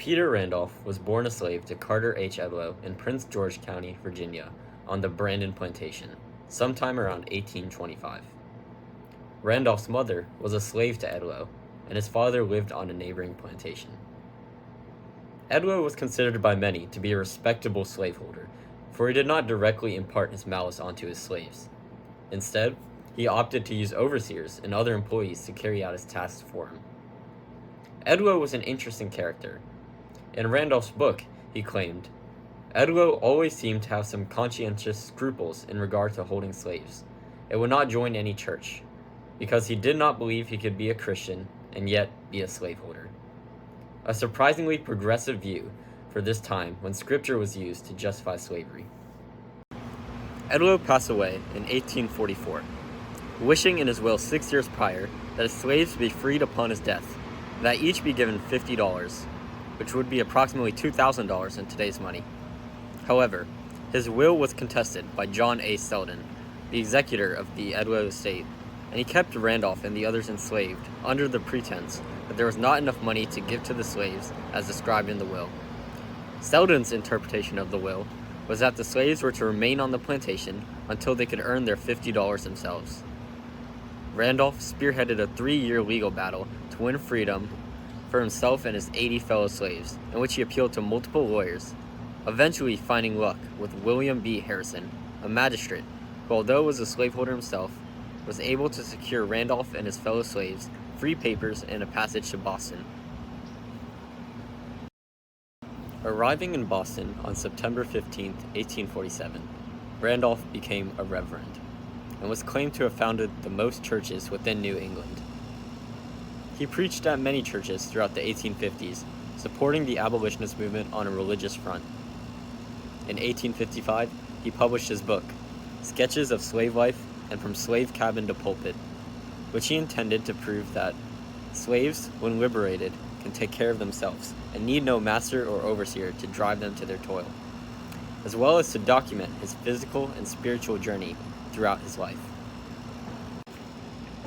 Peter Randolph was born a slave to Carter H. Edlow in Prince George County, Virginia, on the Brandon Plantation, sometime around 1825. Randolph's mother was a slave to Edlow, and his father lived on a neighboring plantation. Edlow was considered by many to be a respectable slaveholder, for he did not directly impart his malice onto his slaves. Instead, he opted to use overseers and other employees to carry out his tasks for him. Edlow was an interesting character. In Randolph's book, he claimed, Edlow always seemed to have some conscientious scruples in regard to holding slaves, and would not join any church, because he did not believe he could be a Christian and yet be a slaveholder. A surprisingly progressive view for this time when scripture was used to justify slavery. Edlow passed away in 1844, wishing in his will 6 years prior that his slaves be freed upon his death, and that each be given $50, which would be approximately $2,000 in today's money. However, his will was contested by John A. Selden, the executor of the Edlow estate, and he kept Randolph and the others enslaved under the pretense that there was not enough money to give to the slaves as described in the will. Selden's interpretation of the will was that the slaves were to remain on the plantation until they could earn their $50 themselves. Randolph spearheaded a 3-year legal battle to win freedom for himself and his 80 fellow slaves, in which he appealed to multiple lawyers, eventually finding luck with William B. Harrison, a magistrate who, although was a slaveholder himself, was able to secure Randolph and his fellow slaves free papers and a passage to Boston. Arriving in Boston on September 15, 1847, Randolph became a reverend and was claimed to have founded the most churches within New England. He preached at many churches throughout the 1850s, supporting the abolitionist movement on a religious front. In 1855, he published his book, Sketches of Slave Life and From Slave Cabin to Pulpit, which he intended to prove that slaves, when liberated, can take care of themselves and need no master or overseer to drive them to their toil, as well as to document his physical and spiritual journey throughout his life.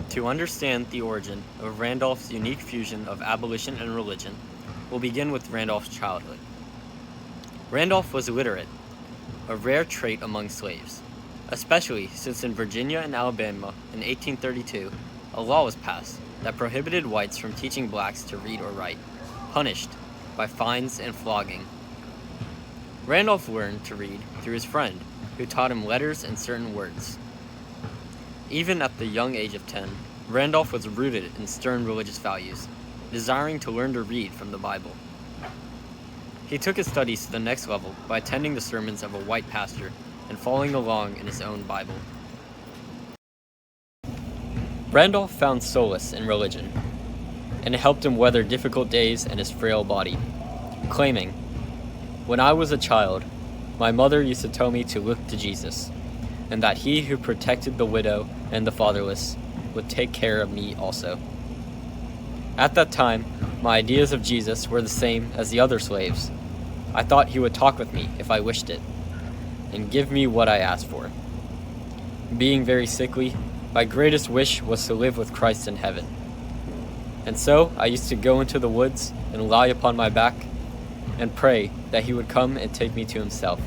To understand the origin of Randolph's unique fusion of abolition and religion, we'll begin with Randolph's childhood. Randolph was illiterate, a rare trait among slaves, especially since in Virginia and Alabama in 1832, a law was passed that prohibited whites from teaching blacks to read or write, punished by fines and flogging. Randolph learned to read through his friend, who taught him letters and certain words. Even at the young age of 10, Randolph was rooted in stern religious values, desiring to learn to read from the Bible. He took his studies to the next level by attending the sermons of a white pastor and following along in his own Bible. Randolph found solace in religion, and it helped him weather difficult days and his frail body, claiming, "When I was a child, my mother used to tell me to look to Jesus, and that he who protected the widow and the fatherless would take care of me also." At that time, my ideas of Jesus were the same as the other slaves. I thought he would talk with me if I wished it, and give me what I asked for. Being very sickly, my greatest wish was to live with Christ in heaven. And so I used to go into the woods and lie upon my back and pray that he would come and take me to himself,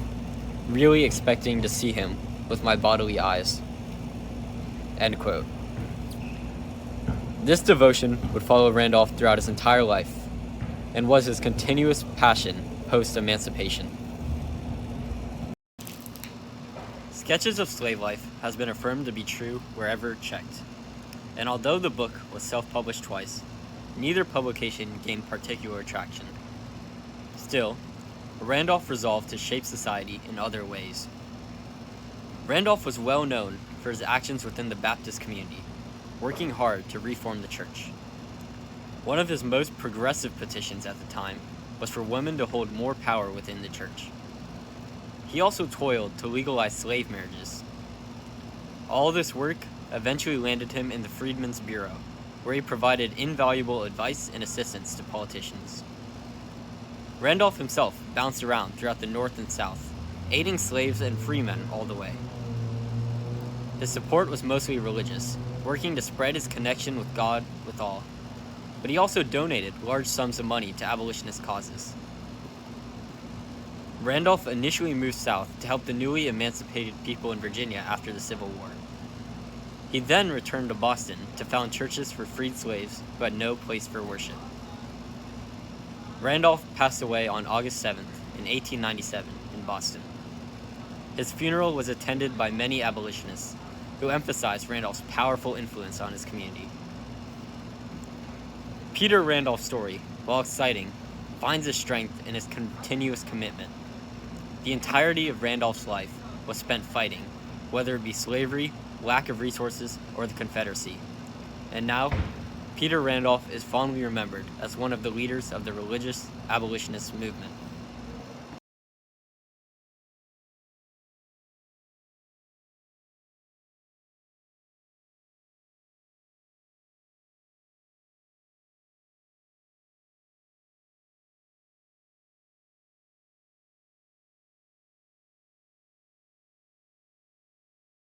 really expecting to see him with my bodily eyes. End quote. This devotion would follow Randolph throughout his entire life and was his continuous passion post-emancipation. Sketches of Slave Life has been affirmed to be true wherever checked, and although the book was self-published twice, neither publication gained particular traction. Still, Randolph resolved to shape society in other ways. Randolph was well known for his actions within the Baptist community, working hard to reform the church. One of his most progressive petitions at the time was for women to hold more power within the church. He also toiled to legalize slave marriages. All this work eventually landed him in the Freedmen's Bureau, where he provided invaluable advice and assistance to politicians. Randolph himself bounced around throughout the North and South, aiding slaves and freemen all the way. His support was mostly religious, working to spread his connection with God with all. but he also donated large sums of money to abolitionist causes. Randolph initially moved south to help the newly emancipated people in Virginia after the Civil War. He then returned to Boston to found churches for freed slaves who had no place for worship. Randolph passed away on August 7th in 1897 in Boston. His funeral was attended by many abolitionists who emphasized Randolph's powerful influence on his community. Peter Randolph's story, while exciting, finds his strength in his continuous commitment. The entirety of Randolph's life was spent fighting, whether it be slavery, lack of resources, or the Confederacy. And now, Peter Randolph is fondly remembered as one of the leaders of the religious abolitionist movement.